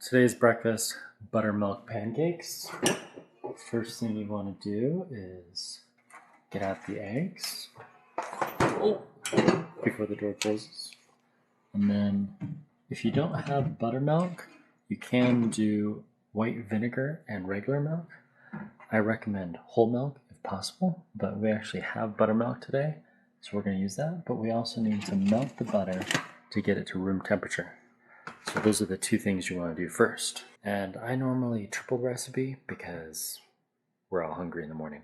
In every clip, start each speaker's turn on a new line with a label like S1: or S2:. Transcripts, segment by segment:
S1: Today's breakfast, buttermilk pancakes. First thing you want to do is get out the eggs before the door closes. And then if you don't have buttermilk, you can do white vinegar and regular milk. I recommend whole milk if possible, but we actually have buttermilk today, so we're going to use that. But we also need to melt the butter to get it to room temperature. So those are the two things you want to do first. And I normally triple the recipe because we're all hungry in the morning.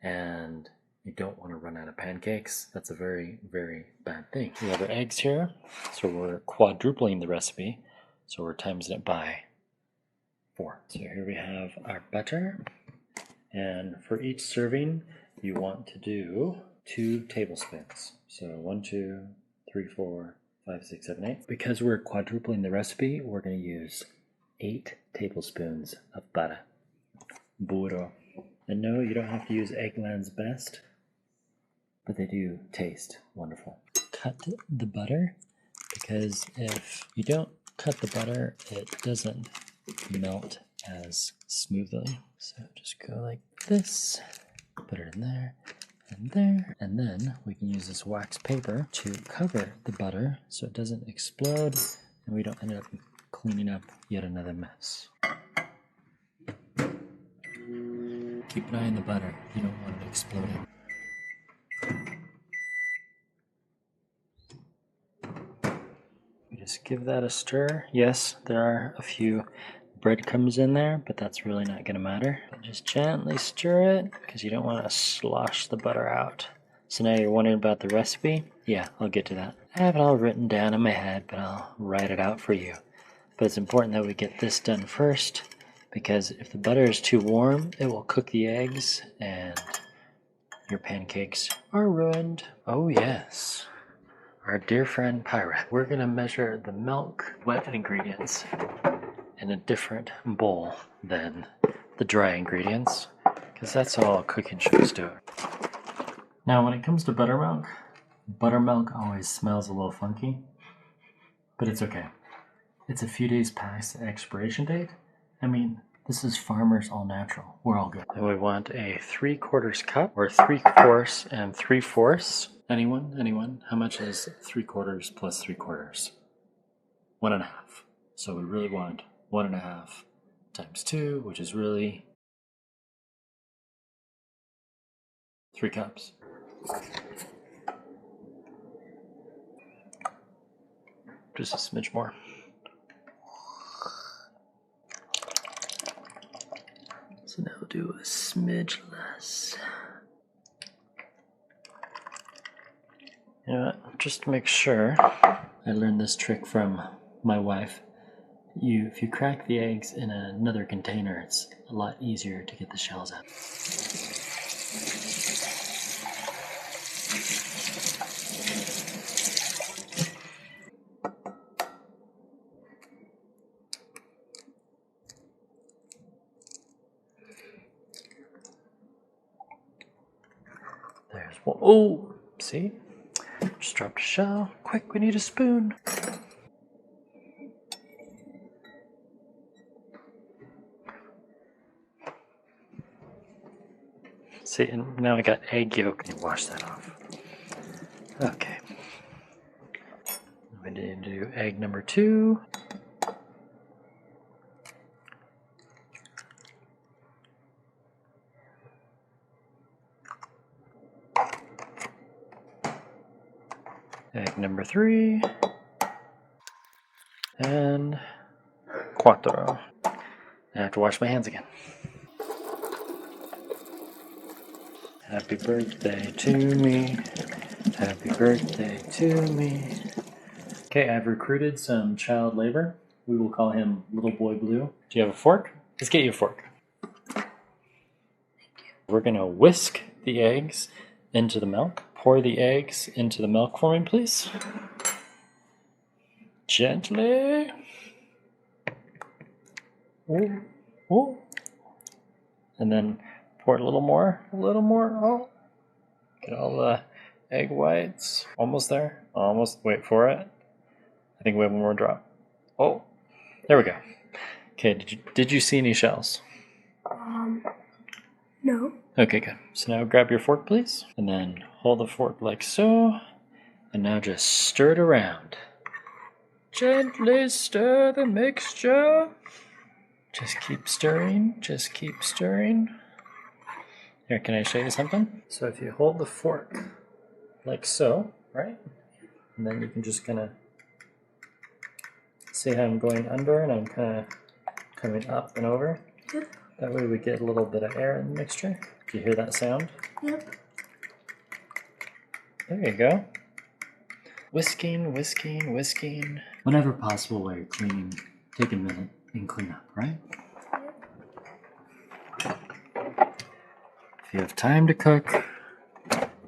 S1: And you don't want to run out of pancakes. That's a very, very bad thing. We have our eggs here, so we're quadrupling the recipe. So we're timesing it by 4. So here we have our butter. And for each serving, you want to do 2 tablespoons. So 1, 2, 3, 4, 5, 6, 7, 8. Because we're quadrupling the recipe, we're going to use 8 tablespoons of butter. Burro. And no, you don't have to use Eggland's Best, but they do taste wonderful. Cut the butter, because if you don't cut the butter, it doesn't melt as smoothly. So just go like this, put it in there, and then we can use this wax paper to cover the butter so it doesn't explode and we don't end up cleaning up yet another mess. Keep an eye on the butter, you don't want it exploding. We just give that a stir. Yes, there are a few breadcrumbs in there, but that's really not going to matter. But just gently stir it because you don't want to slosh the butter out. So now you're wondering about the recipe? Yeah, I'll get to that. I have it all written down in my head, but I'll write it out for you. But it's important that we get this done first, because if the butter is too warm, it will cook the eggs and your pancakes are ruined. Oh yes, our dear friend Pirate. We're going to measure the milk, wet ingredients, in a different bowl than the dry ingredients, because that's all cooking shows do. Now when it comes to buttermilk always smells a little funky, but it's okay. It's a few days past the expiration date. I mean, this is Farmer's All Natural. We're all good. And we want a 3/4 cup, or 3/4 and 3/4. Anyone? How much is 3/4 plus 3/4? 1.5. So we really want 1.5 times 2, which is really 3 cups. Just a smidge more. So now we'll do a smidge less. You know what? Just to make sure, I learned this trick from my wife. If you crack the eggs in another container, it's a lot easier to get the shells out. There's one. Oh, see? Just dropped a shell. Quick, we need a spoon. See, and now I got egg yolk. Let me wash that off. Okay. We need to do egg number 2. Egg number 3. And 4. I have to wash my hands again. Happy birthday to me. Happy birthday to me. Okay, I've recruited some child labor. We will call him Little Boy Blue. Do you have a fork? Let's get you a fork. We're going to whisk the eggs into the milk. Pour the eggs into the milk for me, please. Gently. Ooh, ooh. And then pour it a little more. Oh. Get all the egg whites. Almost there. Almost. Wait for it. I think we have one more drop. Oh, there we go. Okay, did you see any shells?
S2: No.
S1: Okay, good. So now grab your fork, please. And then hold the fork like so. And now just stir it around. Gently stir the mixture. Just keep stirring, just keep stirring. Here, can I show you something? So if you hold the fork like so, right? And then you can just kind of see how I'm going under and I'm kind of coming up and over.
S2: Yep.
S1: That way we get a little bit of air in the mixture. Do you hear that sound?
S2: Yep.
S1: There you go. Whisking, whisking, whisking. Whenever possible while you're cleaning, take a minute and clean up, right? If you have time to cook,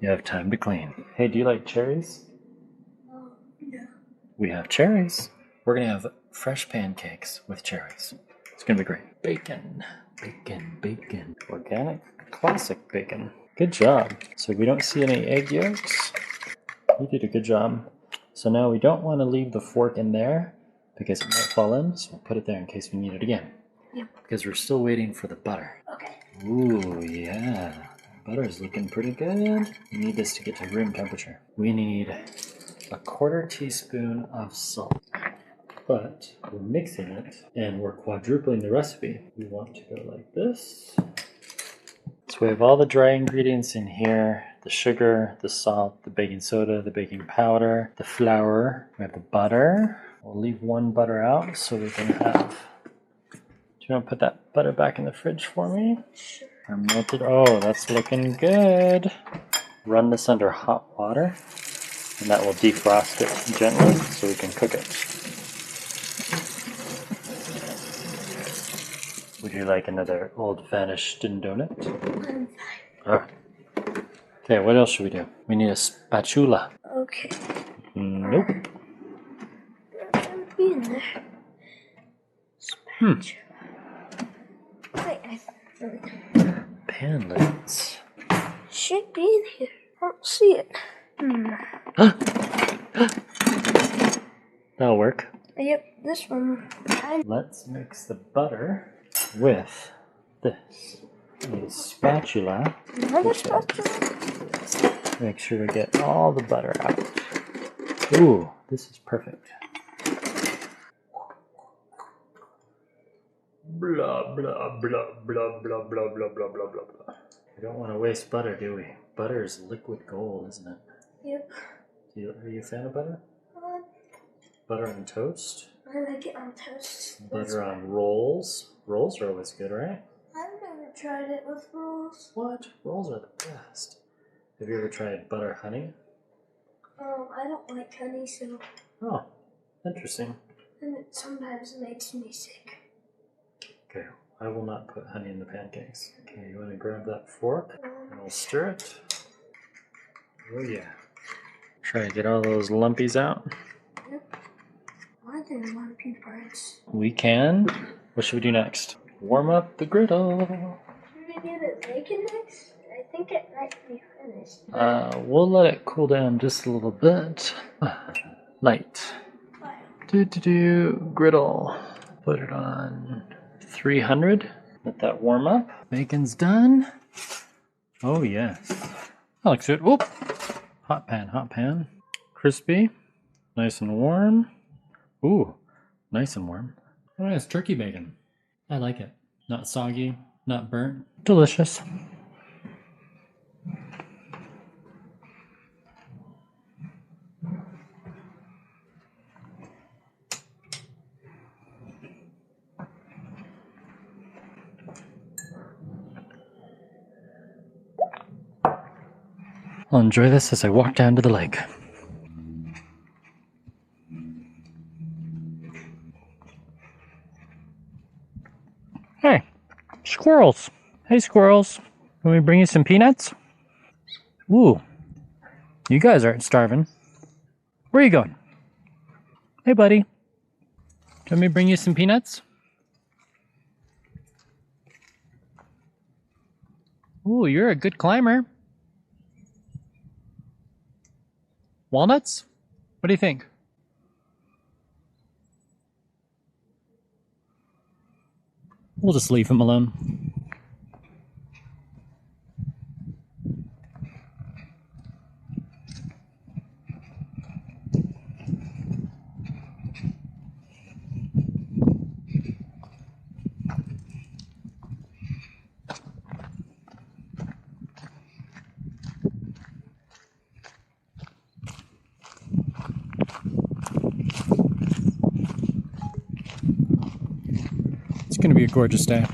S1: you have time to clean. Hey, do you like cherries?
S2: Yeah.
S1: We have cherries. We're gonna have fresh pancakes with cherries. It's gonna be great. Bacon, bacon, bacon. Organic, classic bacon. Good job. So we don't see any egg yolks. You did a good job. So now we don't want to leave the fork in there because it might fall in, so we'll put it there in case we need it again.
S2: Yep.
S1: Because we're still waiting for the butter.
S2: Okay.
S1: Ooh, yeah. Butter's looking pretty good. We need this to get to room temperature. We need a 1/4 teaspoon of salt. But we're mixing it and we're quadrupling the recipe. We want to go like this. So we have all the dry ingredients in here. The sugar, the salt, the baking soda, the baking powder, the flour. We have the butter. We'll leave one butter out so we can have... Do you want to put that butter back in the fridge for me?
S2: Sure.
S1: Our melted... Oh, that's looking good. Run this under hot water and that will defrost it gently so we can cook it. Would you like another old-fashioned donut?
S2: I'm fine.
S1: Alright. Okay, what else should we do? We need a spatula.
S2: Okay.
S1: Nope.
S2: That would be in there. Spatula. Wait,
S1: Pan lids.
S2: should be in here. I don't see it.
S1: That'll work.
S2: Yep, this one.
S1: Let's mix the butter with this. A spatula.
S2: Another spatula?
S1: Make sure to get all the butter out. Ooh, this is perfect. Blah, blah, blah, blah, blah, blah, blah, blah, blah, blah, blah. We don't want to waste butter, do we? Butter is liquid gold, isn't it?
S2: Yep.
S1: Are you a fan of butter? Butter on toast?
S2: I like it on toast.
S1: Butter on rolls? Rolls are always good, right?
S2: I've never tried it with rolls.
S1: What? Rolls are the best. Have you ever tried butter honey?
S2: I don't like honey, so.
S1: Oh, interesting.
S2: And it sometimes makes me sick.
S1: Okay, I will not put honey in the pancakes. Okay, you want to grab that fork and we'll stir it. Oh yeah. Try to get all those lumpies out.
S2: Yep. Why are there lumpy parts?
S1: We can. What should we do next? Warm up the griddle.
S2: Should we do the bacon next? I think it might be finished.
S1: We'll let it cool down just a little bit. Light. Griddle. Put it on 300. Let that warm up. Bacon's done. Oh yes. That looks good. Whoop. Hot pan, hot pan. Crispy. Nice and warm. Ooh, nice and warm. Oh, it's turkey bacon. I like it. Not soggy, not burnt. Delicious. I'll enjoy this as I walk down to the lake. Hey, squirrels. Hey, squirrels. Can we bring you some peanuts? Ooh, you guys aren't starving. Where are you going? Hey, buddy. Can we bring you some peanuts? Ooh, you're a good climber. Walnuts? What do you think? We'll just leave him alone. It's going to be a gorgeous day.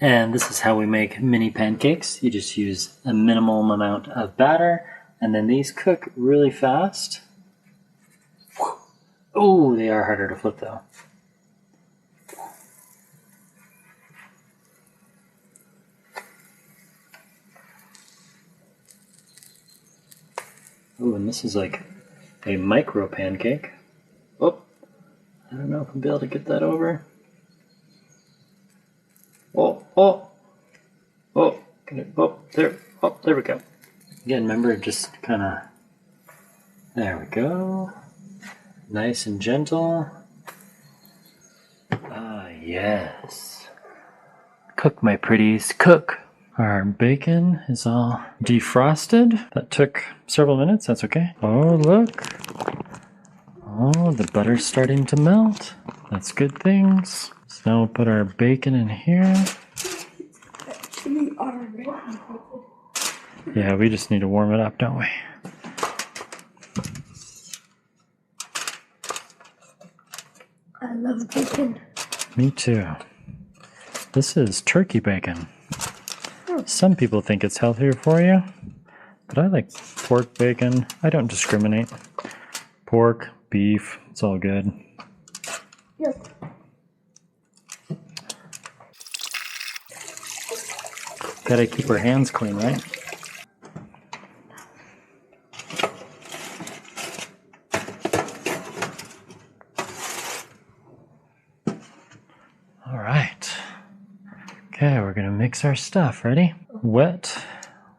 S1: And this is how we make mini pancakes. You just use a minimal amount of batter, and then these cook really fast. Oh, they are harder to flip though. Oh, and this is like a micro pancake. Oh, I don't know if I'll be able to get that over. Oh, there we go. Again, remember, just kind of, there we go. Nice and gentle. Ah, yes. Cook, my pretties, cook. Our bacon is all defrosted. That took several minutes, that's okay. Oh, look. Oh, the butter's starting to melt. That's good things. So now we'll put our bacon in here. Yeah, we just need to warm it up, don't we?
S2: I love bacon.
S1: Me too. This is turkey bacon. Some people think it's healthier for you, but I like pork bacon. I don't discriminate. Pork, beef, it's all good.
S2: Yep.
S1: Gotta keep our hands clean, right? All right. Okay, we're gonna mix our stuff. Ready? Wet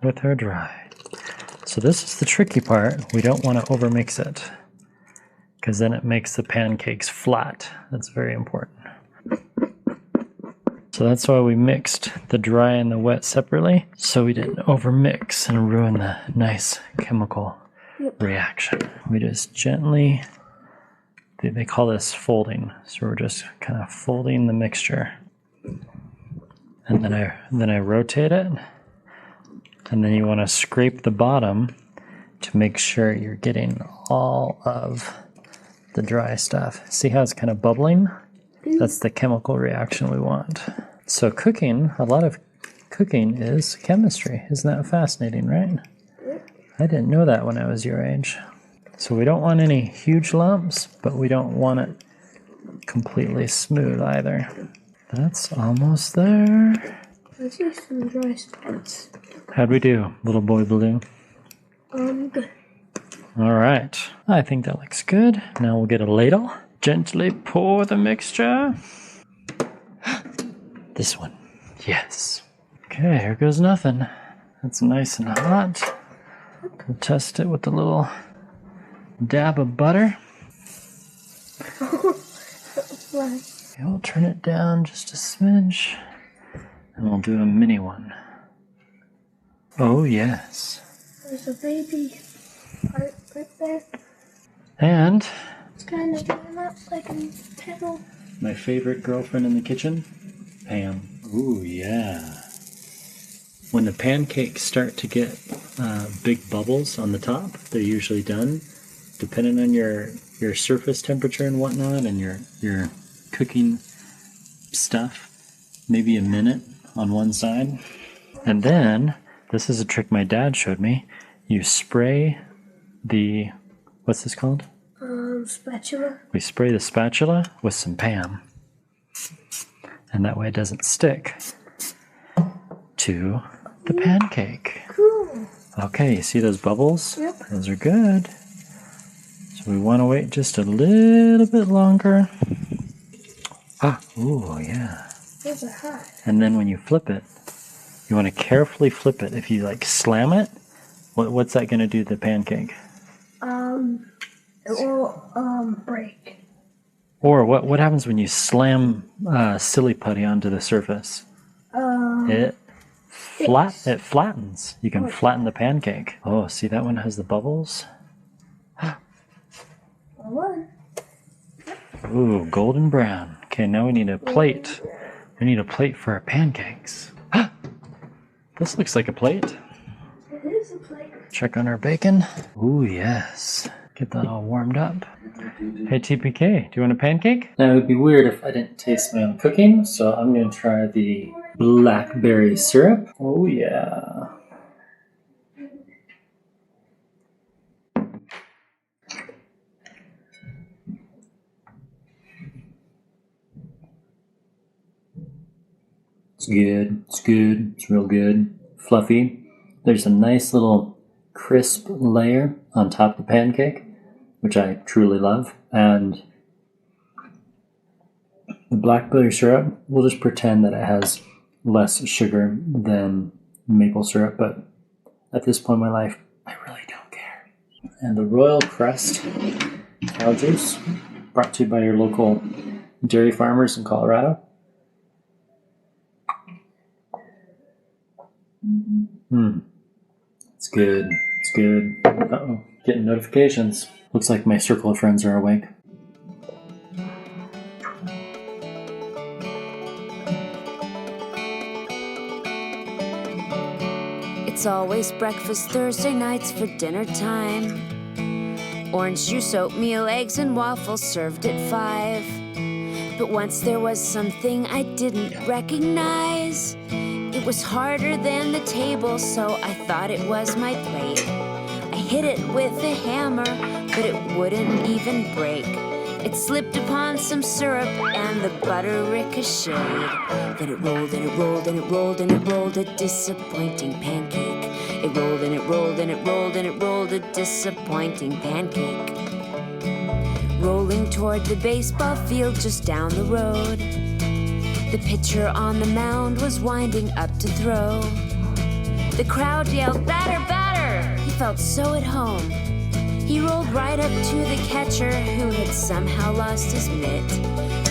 S1: with our dry. So this is the tricky part. We don't want to overmix it, because then it makes the pancakes flat. That's very important. So that's why we mixed the dry and the wet separately, so we didn't overmix and ruin the nice chemical reaction. We just gently, they call this folding, so we're just kind of folding the mixture. And then I rotate it, and then you want to scrape the bottom to make sure you're getting all of the dry stuff. See how it's kind of bubbling? That's the chemical reaction we want. So cooking, a lot of cooking is chemistry. Isn't that fascinating, right? I didn't know that when I was your age. So we don't want any huge lumps, but we don't want it completely smooth either. That's almost there.
S2: I see some dry spots.
S1: How'd we do, little boy blue?
S2: Good.
S1: All right, I think that looks good. Now we'll get a ladle. Gently pour the mixture. This one, yes. Okay, here goes nothing. That's nice and hot. We'll test it with a little dab of butter. And we'll turn it down just a smidge. And we'll do a mini one. Oh, yes.
S2: There's a baby part right there.
S1: And
S2: It's kind of not like a petal.
S1: my favorite girlfriend in the kitchen, Pam. Ooh, yeah. When the pancakes start to get big bubbles on the top, they're usually done. Depending on your surface temperature and whatnot, and your cooking stuff, maybe a minute on one side. And then, this is a trick my dad showed me. You spray the, what's this called?
S2: Spatula.
S1: We spray the spatula with some Pam. And that way it doesn't stick to the pancake.
S2: Cool.
S1: Okay, you see those bubbles?
S2: Yep.
S1: Those are good. So we want to wait just a little bit longer. Ah, ooh, yeah.
S2: Those are hot.
S1: And then when you flip it, you want to carefully flip it. If you like slam it, what's that going to do to the pancake?
S2: It will break.
S1: Or what happens when you slam silly putty onto the surface? It flattens. You can flatten the pancake. Oh, see that one has the bubbles? Ooh, golden brown. Okay, now we need a plate. We need a plate for our pancakes. This looks like a plate.
S2: It is a plate.
S1: Check on our bacon. Ooh, yes. Get that all warmed up. Hey, TPK, do you want a pancake? Now, it would be weird if I didn't taste my own cooking, so I'm going to try the blackberry syrup. Oh, yeah. It's good. It's good. It's real good. Fluffy. There's a nice little crisp layer on top of the pancake, which I truly love. And the blackberry syrup, we'll just pretend that it has less sugar than maple syrup, but at this point in my life, I really don't care. And the Royal Crest cow juice, brought to you by your local dairy farmers in Colorado. It's good. It's good. Uh-oh. Getting notifications. Looks like my circle of friends are awake.
S3: It's always breakfast Thursday nights for dinner time. Orange juice, oatmeal, eggs, and waffles served at 5. But once there was something I didn't recognize. It was harder than the table, so I thought it was my plate. I hit it with a hammer, but it wouldn't even break. It slipped upon some syrup and the butter ricocheted. Then it rolled and it rolled and it rolled and it rolled, a disappointing pancake. It rolled and it rolled and it rolled and it rolled, a disappointing pancake. Rolling toward the baseball field just down the road. The pitcher on the mound was winding up to throw. The crowd yelled, "Batter, batter!" He felt so at home. He rolled right up to the catcher, who had somehow lost his mitt,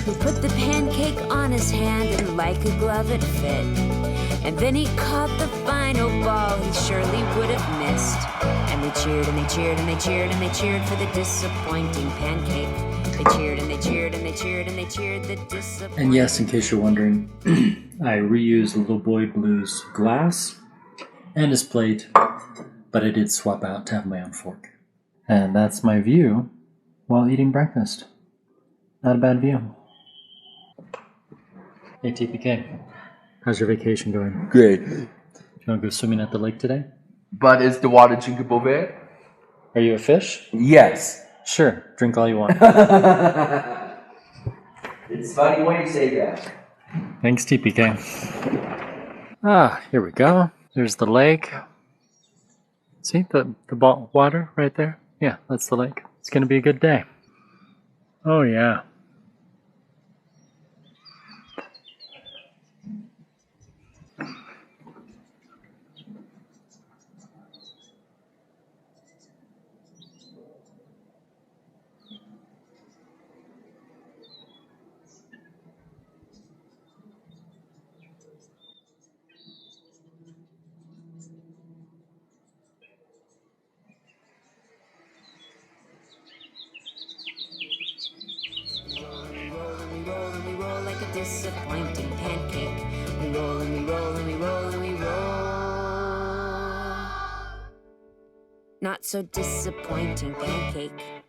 S3: who put the pancake on his hand and like a glove it fit. And then he caught the final ball he surely would have missed. And they cheered and they cheered and they cheered and they cheered for the disappointing pancake. They cheered and they cheered and they cheered and they cheered the disappointing.
S1: And yes, in case you're wondering, I reused Little Boy Blue's glass and his plate, but I did swap out to have my own fork. And that's my view while eating breakfast. Not a bad view. Hey TPK, how's your vacation going?
S4: Great.
S1: Do you want to go swimming at the lake today?
S4: But is the water drinkable there?
S1: Are you a fish?
S4: Yes.
S1: Sure, drink all you want.
S4: It's funny when you say that.
S1: Thanks, TPK. Ah, here we go. There's the lake. See the water right there? Yeah, that's the lake. It's going to be a good day. Oh, yeah.
S3: Disappointing pancake. We roll and we roll and we roll and we roll. Not so disappointing pancake.